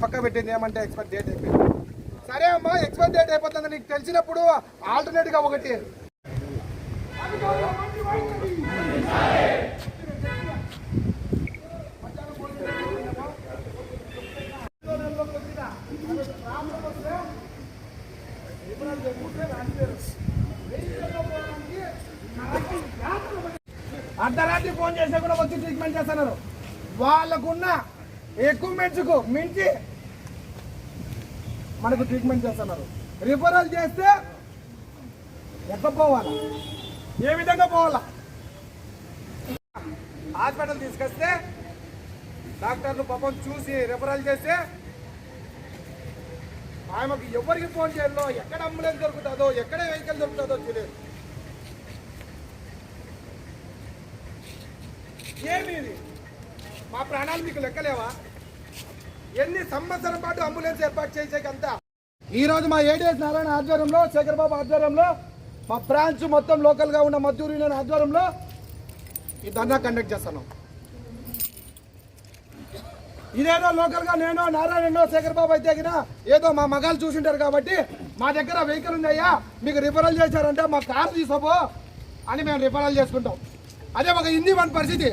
పక్క పెట్టింది ఏమంటే ఎక్స్పైర్ డేట్ అయిపోయింది. సరే అమ్మా, ఎక్స్పైర్ డేట్ అయిపోతుంది నీకు తెలిసినప్పుడు ఆల్టర్నేట్ గా ఒకటి అర్ధరాత్రి ఫోన్ చేస్తే కూడా వచ్చి ట్రీట్మెంట్ చేస్తున్నారు. వాళ్ళకున్న ఎక్విప్మెంట్స్ కు మించి మనకు ట్రీట్మెంట్ చేస్తున్నారు. రిఫరల్ చేస్తే ఎక్కడ పోవాలా, ఏ విధంగా పోవాలా? హాస్పిటల్ తీసుకొస్తే డాక్టర్లు పాపం చూసి రిఫరల్ చేస్తే ఆమెకు ఎవరికి ఫోన్ చేయాలో, ఎక్కడ అంబులెన్స్ దొరుకుతుందో, ఎక్కడ వెహికల్ దొరుకుతుందో తెలియదు. ఏమి ఇది? మా ప్రాణాలు మీకు లెక్కలేవా? ఎన్ని సంవత్సరాల పాటు అంబులెన్స్ ఏర్పాటు చేసేకంతా ఈరోజు మా ఏడీఎస్ నారాయణ ఆధ్వర్యంలో, శేఖర్ బాబు ఆధ్వర్యంలో, మా బ్రాంచ్ మొత్తం లోకల్ గా ఉన్న మద్దూరు యూనియన్ ఆధ్వర్యంలో ఈ ధర్నా కండక్ట్ చేస్తున్నాం. ఇదేదో లోకల్ గా నేను నారాయణ శేఖర్ బాబు అయితే ఏదో మా మగాలు చూసింటారు కాబట్టి మా దగ్గర వెహికల్ ఉందయ్యా, మీకు రిఫరల్ చేశారంటే మా కారు తీసుకోపో అని మేము రిఫరల్ చేసుకుంటాం. అదే ఒక హిందీ వన్ పరిస్థితి.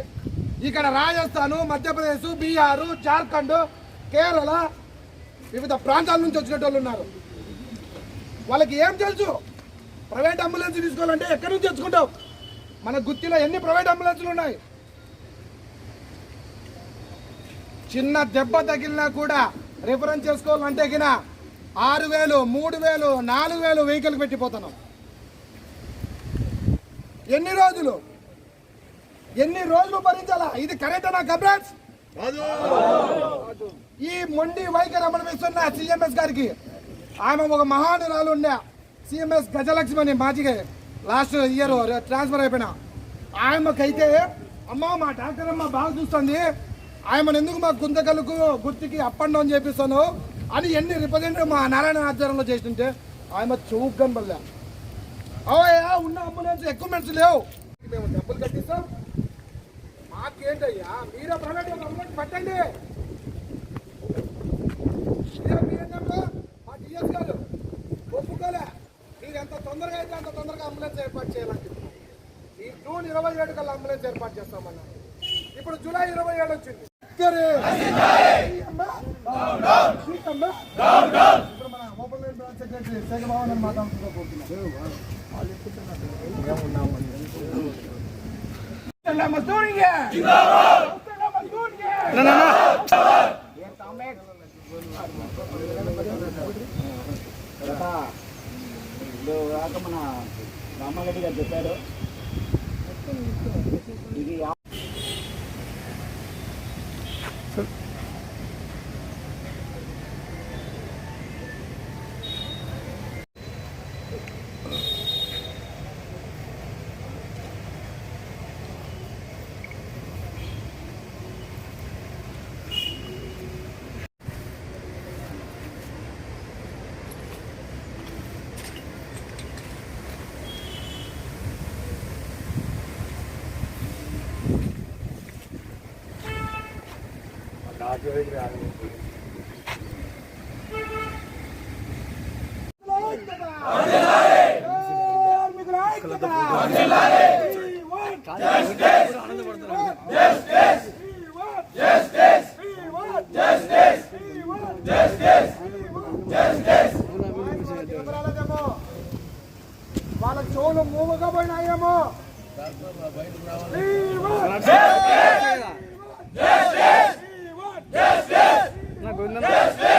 ఇక్కడ రాజస్థాన్, మధ్యప్రదేశ్, బీహార్, జార్ఖండ్, కేరళ వివిధ ప్రాంతాల నుంచి వచ్చిన వాళ్ళు ఉన్నారు. వాళ్ళకి ఏం తెలుసు? ప్రైవేట్ అంబులెన్స్ తీసుకోవాలంటే ఎక్కడి నుంచి తెచ్చుకుంటావు? మన గుత్తిలో ఎన్ని ప్రైవేట్ అంబులెన్స్లు ఉన్నాయి? చిన్న దెబ్బ తగిలినా కూడా రిఫరెన్స్ చేసుకోవాలంటే గిన 6,000, 3,000, 4,000 వెహికల్ పెట్టిపోతున్నాం. ఎన్ని రోజులు భరించాలా? ఇది కరెక్టేనా కబ్రాన్స్? ఈ మొండి వైఖరి అమలుస్తున్న సిఎంఎస్ గారికి, ఆమె ఒక మహానురాలు ఉండే సిఎంఎస్ గజలక్ష్మి అని మాజీగా లాస్ట్ ఇయర్ ట్రాన్స్ఫర్ అయిపోయినా ఆమెకైతే అమ్మ మా డాక్టర్ అమ్మ బాగా చూస్తుంది, ఆమెను ఎందుకు మా గుంతకలకు గుర్తికి అప్ అండ్ డౌన్ చేపిస్తాను అని ఎన్ని రిప్రజెంటేటివ్ మా నారాయణ ఆధ్వర్యంలో చేస్తుంటే ఆమె చౌకని బల్ల అవయ్యా ఉన్న అంబులెన్స్ ఎక్విప్మెంట్స్ లేవు, మేము డబ్బులు కట్టిస్తాం, మాకేంటయ్యా మీరే ప్రైవేట్ అంబులెన్స్ పెట్టండి. మా డిఎస్ గారు ఒప్పుకోలే, మీరు ఎంత తొందరగా అయితే అంత తొందరగా అంబులెన్స్ ఏర్పాటు చేయాలని చెప్తున్నారు. ఈ జూన్ 27 కల్లా అంబులెన్స్ ఏర్పాటు చేస్తామన్నారు. ఇప్పుడు జూలై 27 వచ్చింది. ఇప్పుడు మన open line branch secretary Shekhar Babu అని మాట్లాడుతున్నా. మన రామారెడ్డి గారు చెప్పారు, ఇది వాళ్ళ చెవులు మూవగా పోయినాయేమో. Justice!